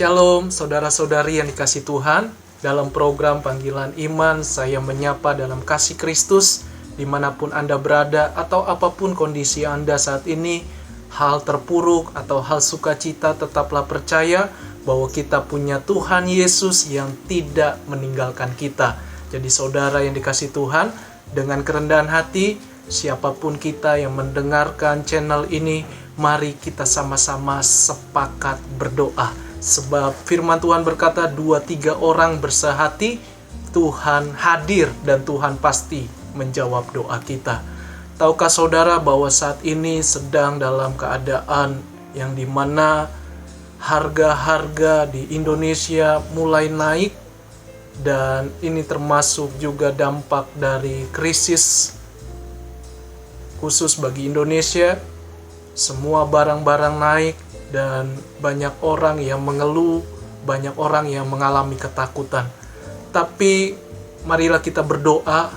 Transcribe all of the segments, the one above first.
Shalom saudara-saudari yang dikasih Tuhan. Dalam program Panggilan Iman, saya menyapa dalam kasih Kristus dimanapun Anda berada atau apapun kondisi Anda saat ini. Hal terpuruk atau hal sukacita, tetaplah percaya bahwa kita punya Tuhan Yesus yang tidak meninggalkan kita. Jadi saudara yang dikasih Tuhan, dengan kerendahan hati, siapapun kita yang mendengarkan channel ini, mari kita sama-sama sepakat berdoa. Sebab firman Tuhan berkata, 2-3 orang bersehati, Tuhan hadir dan Tuhan pasti menjawab doa kita. Tahukah saudara bahwa saat ini sedang dalam keadaan yang dimana harga-harga di Indonesia mulai naik, dan ini termasuk juga dampak dari krisis khusus bagi Indonesia. Semua barang-barang naik dan banyak orang yang mengeluh, banyak orang yang mengalami ketakutan. Tapi marilah kita berdoa.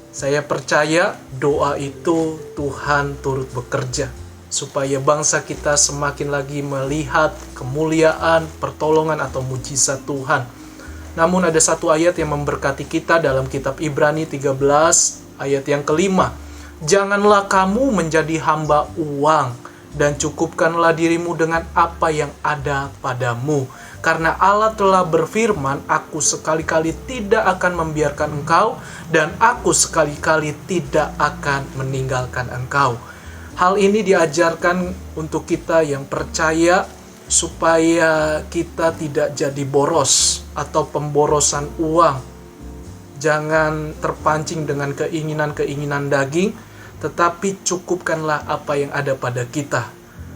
Saya percaya doa itu Tuhan turut bekerja supaya bangsa kita semakin lagi melihat kemuliaan, pertolongan atau mujizat Tuhan. Namun ada satu ayat yang memberkati kita dalam kitab Ibrani 13 ayat yang kelima. Janganlah kamu menjadi hamba uang, dan cukupkanlah dirimu dengan apa yang ada padamu. Karena Allah telah berfirman, aku sekali-kali tidak akan membiarkan engkau, dan aku sekali-kali tidak akan meninggalkan engkau. Hal ini diajarkan untuk kita yang percaya, supaya kita tidak jadi boros atau pemborosan uang. Jangan terpancing dengan keinginan-keinginan daging, tetapi cukupkanlah apa yang ada pada kita.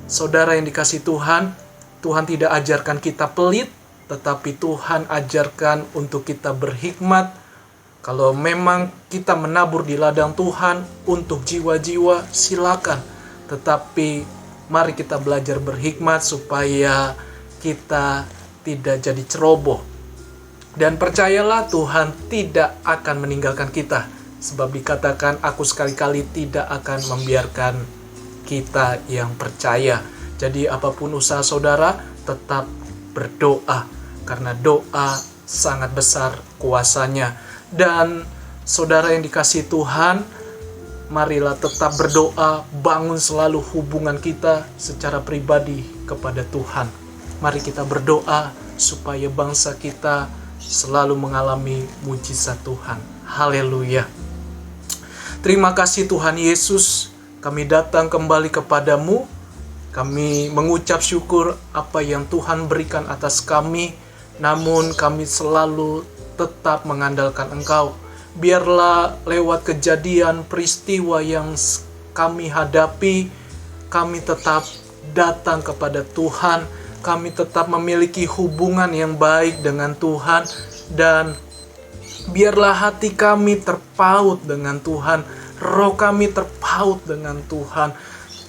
Saudara yang dikasih Tuhan, Tuhan tidak ajarkan kita pelit, tetapi Tuhan ajarkan untuk kita berhikmat. Kalau memang kita menabur di ladang Tuhan untuk jiwa-jiwa, silakan. Tetapi mari kita belajar berhikmat supaya kita tidak jadi ceroboh. Dan percayalah, Tuhan tidak akan meninggalkan kita. Sebab dikatakan, aku sekali-kali tidak akan membiarkan kita yang percaya. Jadi apapun usaha saudara, tetap berdoa. Karena doa sangat besar kuasanya. Dan saudara yang dikasih Tuhan, marilah tetap berdoa, bangun selalu hubungan kita secara pribadi kepada Tuhan. Mari kita berdoa supaya bangsa kita selalu mengalami mujizat Tuhan. Haleluya. Terima kasih Tuhan Yesus, kami datang kembali kepadamu. Kami mengucap syukur apa yang Tuhan berikan atas kami, namun kami selalu tetap mengandalkan Engkau. Biarlah lewat kejadian peristiwa yang kami hadapi, kami tetap datang kepada Tuhan. Kami tetap memiliki hubungan yang baik dengan Tuhan, dan biarlah hati kami terpaut dengan Tuhan, roh kami terpaut dengan Tuhan.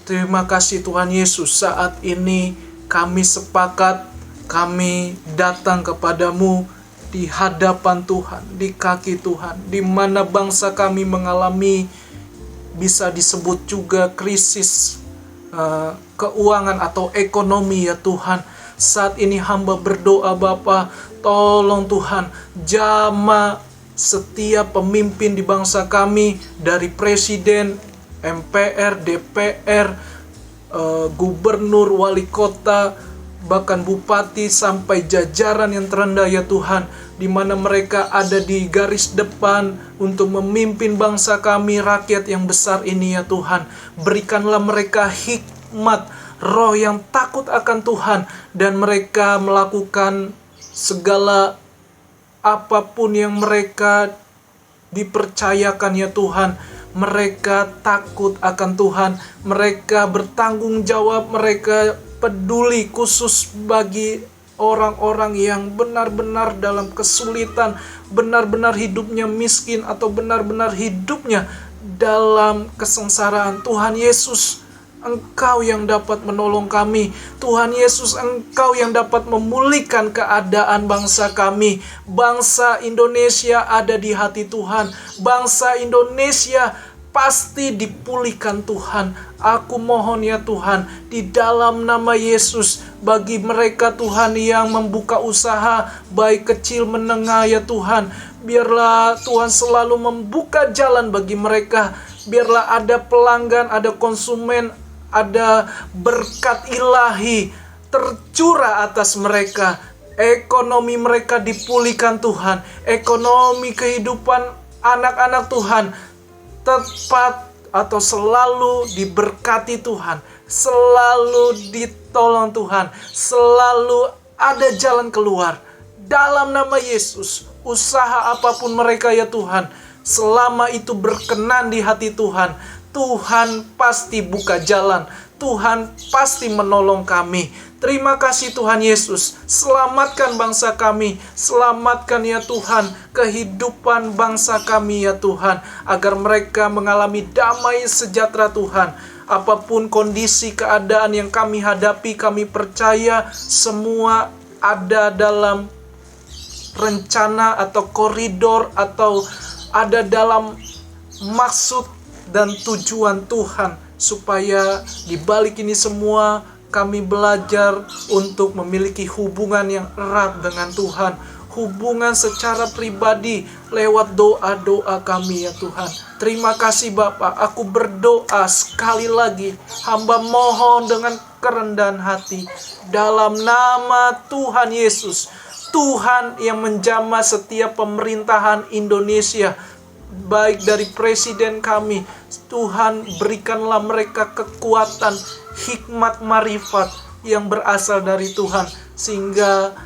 Terima kasih Tuhan Yesus, saat ini kami sepakat, kami datang kepadamu di hadapan Tuhan, di kaki Tuhan, di mana bangsa kami mengalami bisa disebut juga krisis keuangan atau ekonomi ya Tuhan. Saat ini hamba berdoa Bapa, tolong Tuhan, jamah setiap pemimpin di bangsa kami, dari presiden, MPR, DPR, gubernur, wali kota, bahkan bupati sampai jajaran yang terendah ya Tuhan, di mana mereka ada di garis depan untuk memimpin bangsa kami, rakyat yang besar ini ya Tuhan. Berikanlah mereka hikmat, roh yang takut akan Tuhan, dan mereka melakukan segala apapun yang mereka dipercayakan ya Tuhan. Mereka takut akan Tuhan, mereka bertanggung jawab, mereka peduli khusus bagi orang-orang yang benar-benar dalam kesulitan, benar-benar hidupnya miskin, atau benar-benar hidupnya dalam kesengsaraan. Tuhan Yesus, Engkau yang dapat menolong kami. Tuhan Yesus, Engkau yang dapat memulihkan keadaan bangsa kami. Bangsa Indonesia ada di hati Tuhan. Bangsa Indonesia pasti dipulihkan Tuhan. Aku mohon ya Tuhan, di dalam nama Yesus, Bagi mereka Tuhan yang membuka usaha, baik kecil menengah ya Tuhan, biarlah Tuhan selalu membuka jalan bagi mereka. Biarlah ada pelanggan, ada konsumen, ada berkat ilahi tercurah atas mereka. Ekonomi mereka dipulihkan Tuhan. Ekonomi kehidupan anak-anak Tuhan tepat atau selalu diberkati Tuhan. Selalu ditolong Tuhan. Selalu ada jalan keluar. Dalam nama Yesus, usaha apapun mereka ya Tuhan, selama itu berkenan di hati Tuhan, Tuhan pasti buka jalan. Tuhan pasti menolong kami. Terima kasih Tuhan Yesus. Selamatkan bangsa kami. Selamatkan ya Tuhan kehidupan bangsa kami ya Tuhan, agar mereka mengalami damai sejahtera Tuhan. Apapun kondisi keadaan yang kami hadapi, kami percaya semua ada dalam rencana atau koridor, atau ada dalam maksud dan tujuan Tuhan, supaya di balik ini semua kami belajar untuk memiliki hubungan yang erat dengan Tuhan, hubungan secara pribadi lewat doa-doa kami ya Tuhan. Terima kasih Bapa. Aku berdoa sekali lagi, hamba mohon dengan kerendahan hati dalam nama Tuhan Yesus. Tuhan yang menjamah setiap pemerintahan Indonesia, baik dari presiden kami, Tuhan berikanlah mereka kekuatan, hikmat, marifat yang berasal dari Tuhan, sehingga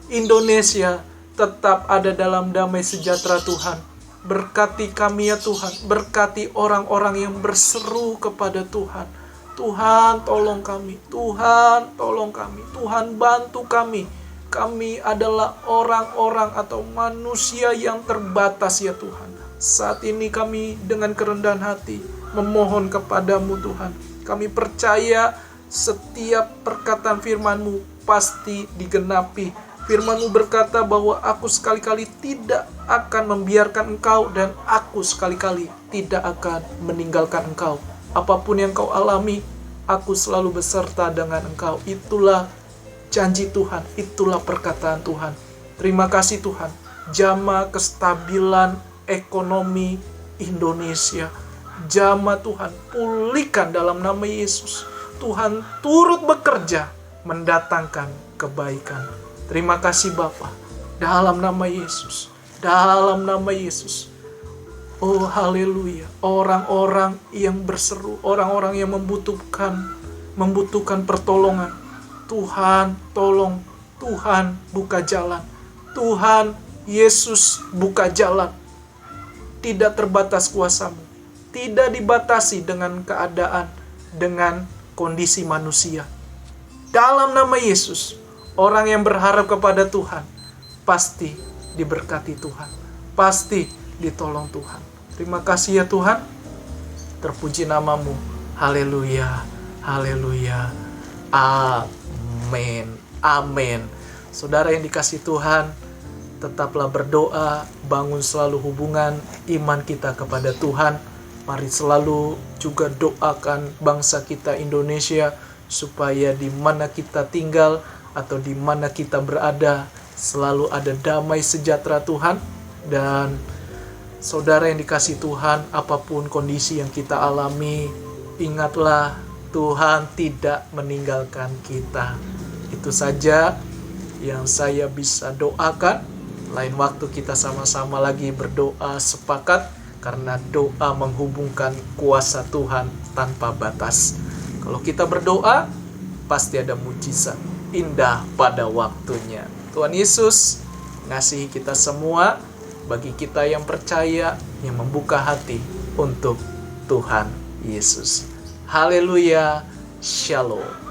Indonesia tetap ada dalam damai sejahtera Tuhan. Berkati kami ya Tuhan, berkati orang-orang yang berseru kepada Tuhan. Tuhan tolong kami, Tuhan tolong kami, Tuhan bantu kami. Kami adalah orang-orang atau manusia yang terbatas ya Tuhan. Saat ini kami dengan kerendahan hati memohon kepadamu Tuhan. Kami percaya setiap perkataan firman-Mu pasti digenapi. Firman-Mu berkata bahwa aku sekali-kali tidak akan membiarkan Engkau, dan aku sekali-kali tidak akan meninggalkan Engkau. Apapun yang Kau alami, aku selalu beserta dengan Engkau. Itulah janji Tuhan, itulah perkataan Tuhan. Terima kasih Tuhan. Jamah kestabilan ekonomi Indonesia. Jamah Tuhan, pulihkan dalam nama Yesus. Tuhan turut bekerja mendatangkan kebaikan. Terima kasih Bapa. Dalam nama Yesus. Dalam nama Yesus. Oh haleluya. Orang-orang yang berseru, orang-orang yang membutuhkan pertolongan, Tuhan tolong, Tuhan buka jalan. Tuhan Yesus buka jalan. Tidak terbatas kuasa-Mu, tidak dibatasi dengan keadaan, dengan kondisi manusia. Dalam nama Yesus, orang yang berharap kepada Tuhan pasti diberkati Tuhan, pasti ditolong Tuhan. Terima kasih ya Tuhan. Terpuji nama-Mu. Haleluya, haleluya. Amin, amin. Saudara yang dikasihi Tuhan, tetaplah berdoa, bangun selalu hubungan iman kita kepada Tuhan. Mari selalu juga doakan bangsa kita Indonesia, supaya di mana kita tinggal atau di mana kita berada, selalu ada damai sejahtera Tuhan. Dan saudara yang dikasihi Tuhan, apapun kondisi yang kita alami, ingatlah Tuhan tidak meninggalkan kita. Itu saja yang saya bisa doakan. Lain waktu kita sama-sama lagi berdoa sepakat, karena doa menghubungkan kuasa Tuhan tanpa batas. Kalau kita berdoa, pasti ada mujizat indah pada waktunya. Tuhan Yesus ngasihi kita semua. Bagi kita yang percaya, yang membuka hati untuk Tuhan Yesus. Haleluya, shalom.